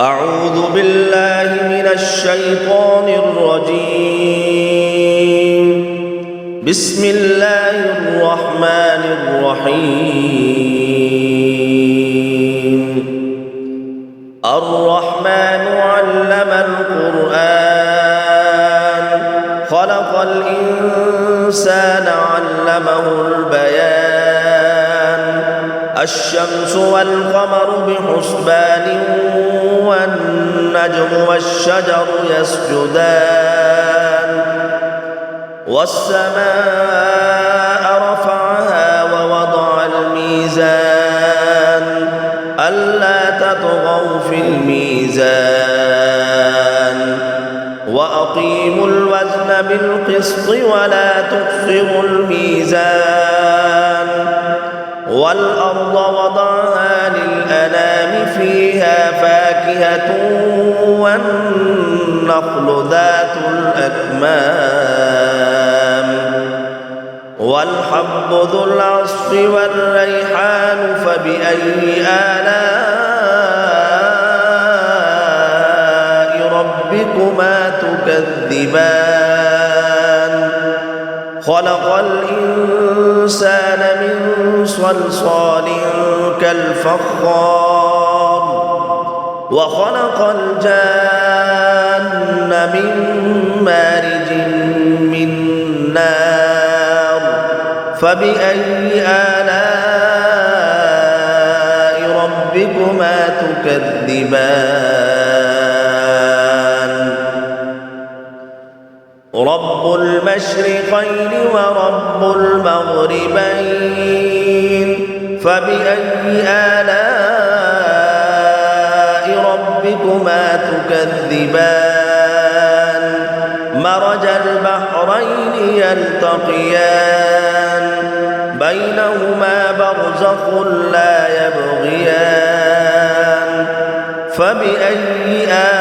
أعوذ بالله من الشيطان الرجيم. بسم الله الرحمن الرحيم. الرحمن علم القرآن خلق الإنسان علمه البيان. الشمس والقمر بحسبان والنجم والشجر يسجدان. والسماء رفعها ووضع الميزان ألا تطغوا في الميزان وأقيموا الوزن بالقسط ولا تخسروا الميزان. والأرض وضعها للأنام فيها فاكهة والنخل ذات الأكمام والحب ذو العصف والريحان فبأي آلاء ربكما تكذبان. خلق الإنسان من صلصال كالفخار وخلق الجان من مارج من نار فبأي آلاء ربكما تكذبان. رب المشرقين ورب المغربين فبأي آلاء ربكما تكذبان. مرج البحرين يلتقيان بينهما برزخ لا يبغيان فبأي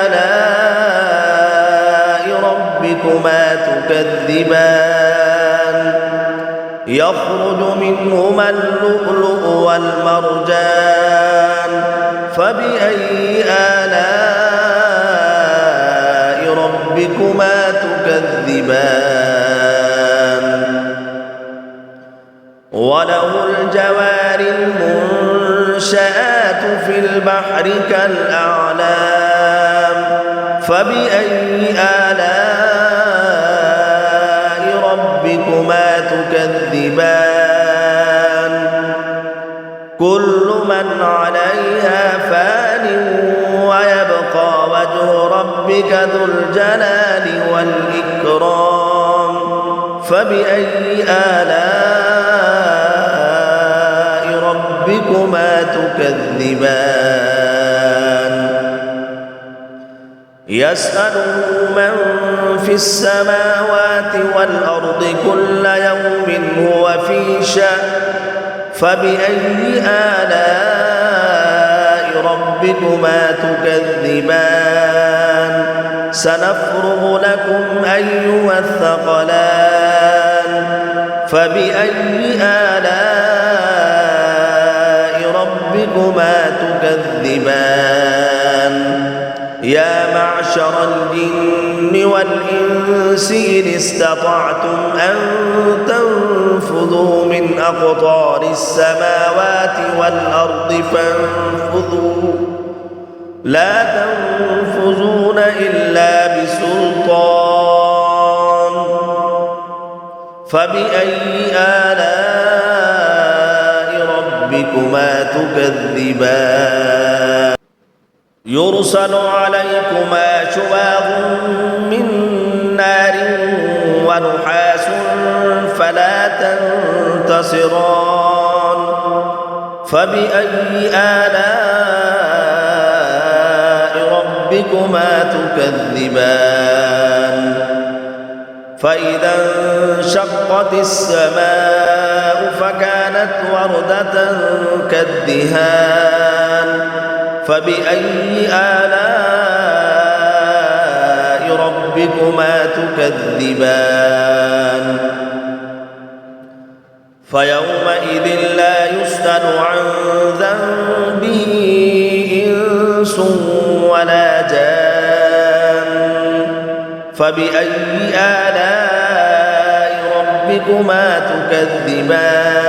آلاء ربكما تكذبان. يخرج منهما اللؤلؤ والمرجان فبأي آلاء ربكما تكذبان. وله الجوار المنشآت في البحر كالأعلام فبأي آلاء ربكما تكذبان. كل من عليها فان ويبقى وجه ربك ذو الجلال والإكرام فبأي آلاء ربكما تكذبان. يسأله من في السماوات والأرض كل يوم هو في شأن فبأي آلاء ربكما تكذبان. سنفرغ لكم أيها الثقلان فبأي آلاء ربكما تكذبان. يا معشر الجن والإنس إن استطعتم أن تنفذوا من أقطار السماوات والأرض فانفذوا لا تنفذون إلا بسلطان فبأي آلاء ربكما تكذبان. يرسل عليكما شواظ من نار ونحاس فلا تنتصران فبأي آلاء ربكما تكذبان. فإذا انشقت السماء فكانت وردة كالدهان فبأي آلاء ربكما تكذبان. فيومئذ لا يسأل عن ذنبه إنس ولا فبأي آلاء ربكما تكذبان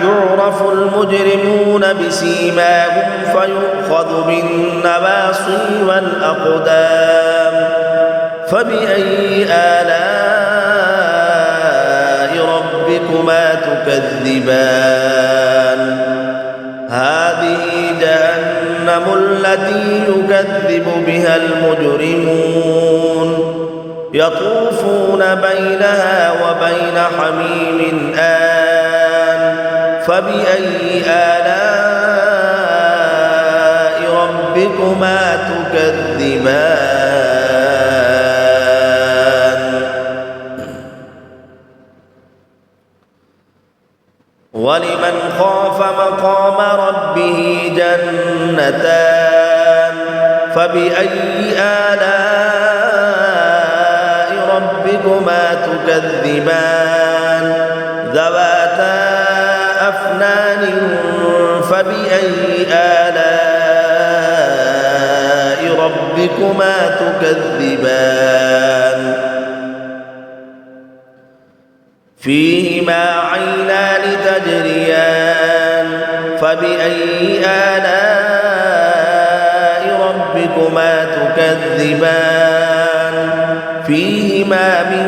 يعرف المجرمون بسيماهم فيؤخذ بالنواصي والأقدام فبأي آلاء ربكما تكذبان هذه جهنم التي يكذب بها المجرمون يطوفون بينها وبين حميم آن فبأي آلاء ربكما تكذبان ولمن خاف مقام ربه جنتان فبأي آلاء ربكما تكذبان ذواتا أفنان فبأي آلاء ربكما تكذبان فيهما عينان تجريان فبأي آلاء ربكما تكذبان فيهما من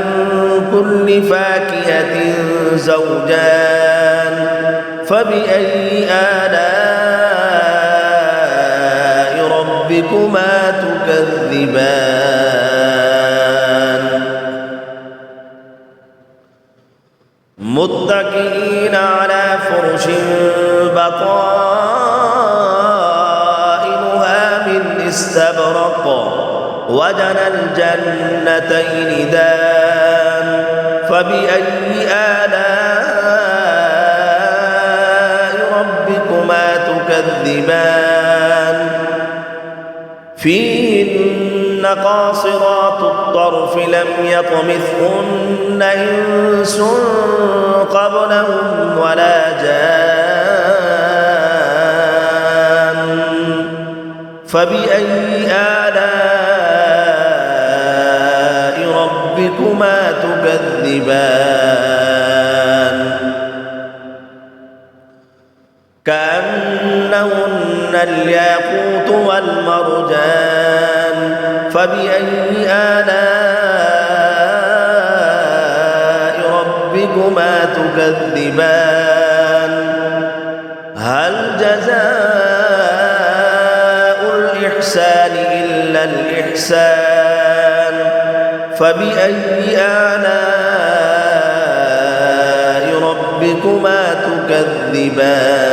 كل فاكهة زوجان فبأي آلاء ربكما تكذبان متكئين على فرش بطائنها من استبرق وجنى الجنتين دان فبأي آلاء ربكما تكذبان فيهن قاصرات الطرف لم يطمثهن إنس قبلهم ولا جان فبأي آلاء ربكما تكذبان كأنهن الياقوت والمرجان فبأي آلاء ربكما تكذبان هل جزاء الإحسان إلا الإحسان فبأي آلاء ربكما تكذبان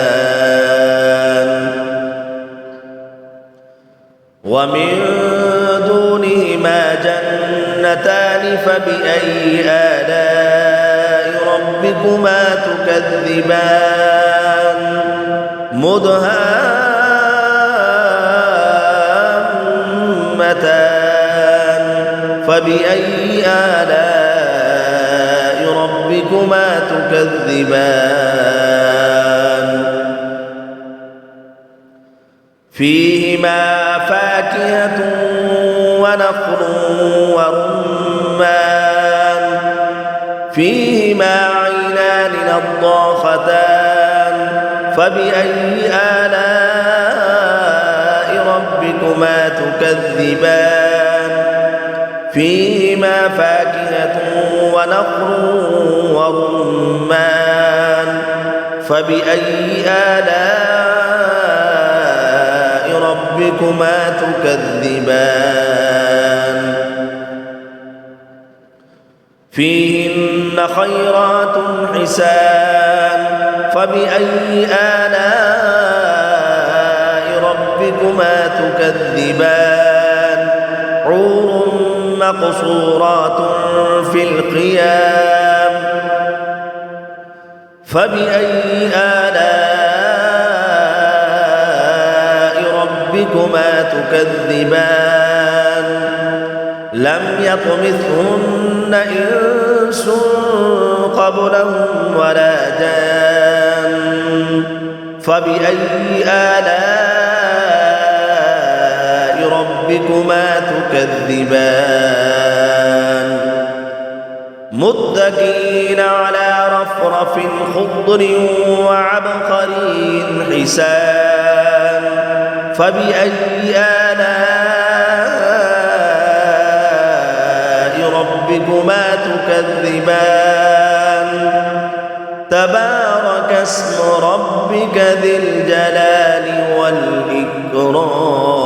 ومن دونهما جنتان فبأي آلاء ربكما تكذبان مدهامتان فبأي آلاء ربكما تكذبان فيهما فاكهة ونخل ورمان فيهما عينان نضاختان فبأي آلاء ربكما تكذبان فيهما فاكهة ونخل ورمان فبأي آلاء ربكما تكذبان فيهن خيرات حسان فبأي آلاء ربكما تكذبان حور مقصورات في الخيام فبأي آلاء ربكما تكذبان لم يطمثهن إنس قبلهم ولا جان فبأي آلاء ربكما تكذبان متكئين على رفرف خضر وعبقري حسان فبأي آلاء ربكما تكذبان تبارك اسم ربك ذي الجلال والإكرام